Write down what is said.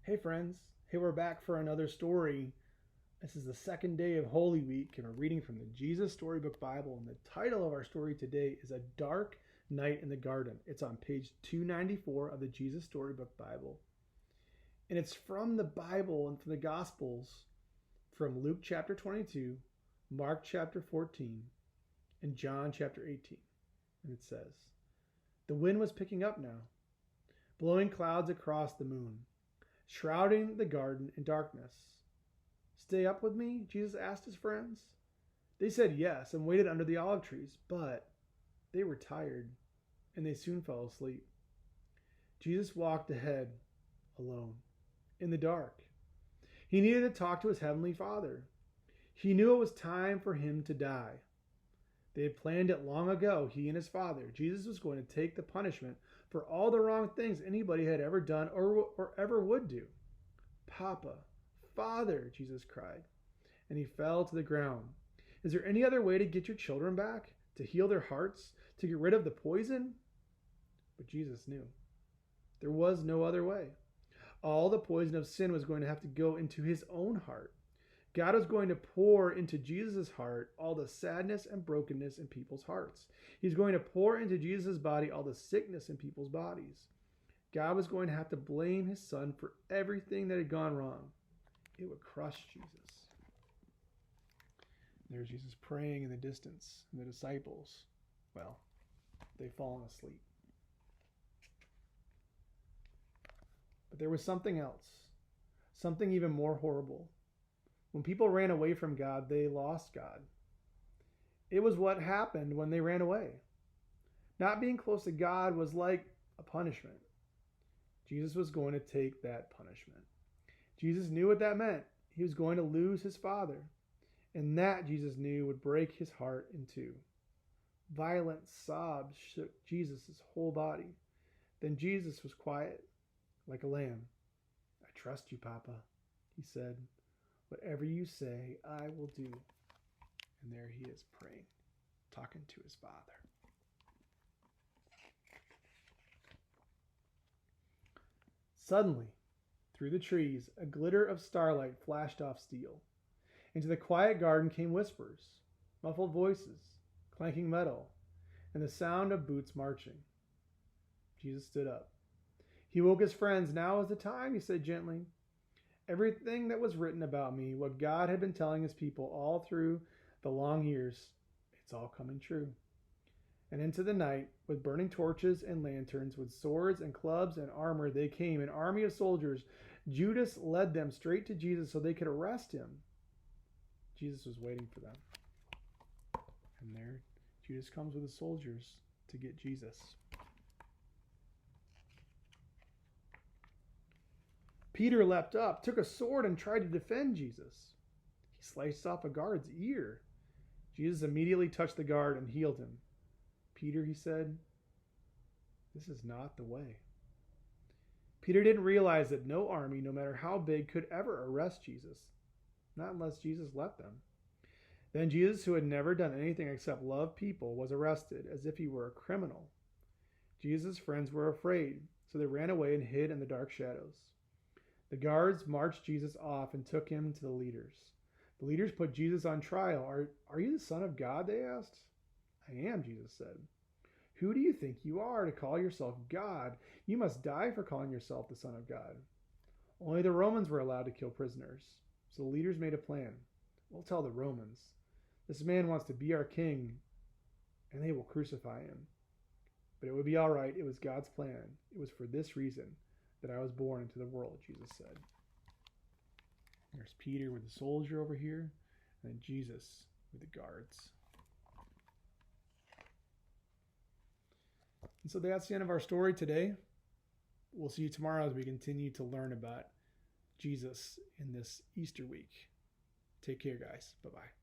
Hey friends, hey, we're back for another story. This is the second day of Holy Week, and we're reading from the Jesus Storybook Bible. And the title of our story today is A Dark Night in the Garden. It's on page 294 of the Jesus Storybook Bible. And it's from the Bible and from the Gospels from Luke chapter 22, Mark chapter 14, and John chapter 18. And it says, "The wind was picking up now, blowing clouds across the moon, shrouding the garden in darkness. 'Stay up with me?' Jesus asked his friends. They said yes and waited under the olive trees, but they were tired and they soon fell asleep. Jesus walked ahead alone in the dark. He needed to talk to his heavenly Father. He knew it was time for him to die. They had planned it long ago, he and his Father. Jesus was going to take the punishment for all the wrong things anybody had ever done or ever would do. "Papa, Father," Jesus cried, and he fell to the ground. "Is there any other way to get your children back? To heal their hearts? To get rid of the poison?" But Jesus knew. There was no other way. All the poison of sin was going to have to go into his own heart. God was going to pour into Jesus' heart all the sadness and brokenness in people's hearts. He's going to pour into Jesus' body all the sickness in people's bodies. God was going to have to blame his son for everything that had gone wrong. It would crush Jesus. There's Jesus praying in the distance, and the disciples, well, they've fallen asleep. But there was something else, something even more horrible. When people ran away from God, they lost God. It was what happened when they ran away. Not being close to God was like a punishment. Jesus was going to take that punishment. Jesus knew what that meant. He was going to lose his Father. And that, Jesus knew, would break his heart in two. Violent sobs shook Jesus' whole body. Then Jesus was quiet, like a lamb. "I trust you, Papa," he said. "Whatever you say, I will do." And there he is praying, talking to his Father. Suddenly, through the trees, a glitter of starlight flashed off steel. Into the quiet garden came whispers, muffled voices, clanking metal, and the sound of boots marching. Jesus stood up. He woke his friends. "Now is the time," he said gently. "Everything that was written about me, what God had been telling his people all through the long years, it's all coming true." And into the night, with burning torches and lanterns, with swords and clubs and armor, they came, an army of soldiers. Judas led them straight to Jesus so they could arrest him. Jesus was waiting for them. And there, Judas comes with the soldiers to get Jesus. Peter leapt up, took a sword, and tried to defend Jesus. He sliced off a guard's ear. Jesus immediately touched the guard and healed him. "Peter," he said, "this is not the way." Peter didn't realize that no army, no matter how big, could ever arrest Jesus. Not unless Jesus let them. Then Jesus, who had never done anything except love people, was arrested as if he were a criminal. Jesus' friends were afraid, so they ran away and hid in the dark shadows. The guards marched Jesus off and took him to the leaders. The leaders put Jesus on trial. Are you the Son of God?" they asked. "I am," Jesus said. "Who do you think you are to call yourself God? You must die for calling yourself the Son of God." Only the Romans were allowed to kill prisoners. So the leaders made a plan. "We'll tell the Romans, this man wants to be our king, and they will crucify him. But it would be all right. It was God's plan. It was for this reason that I was born into the world," Jesus said. There's Peter with the soldier over here, and then Jesus with the guards. And so that's the end of our story today. We'll see you tomorrow as we continue to learn about Jesus in this Easter week. Take care, guys. Bye-bye.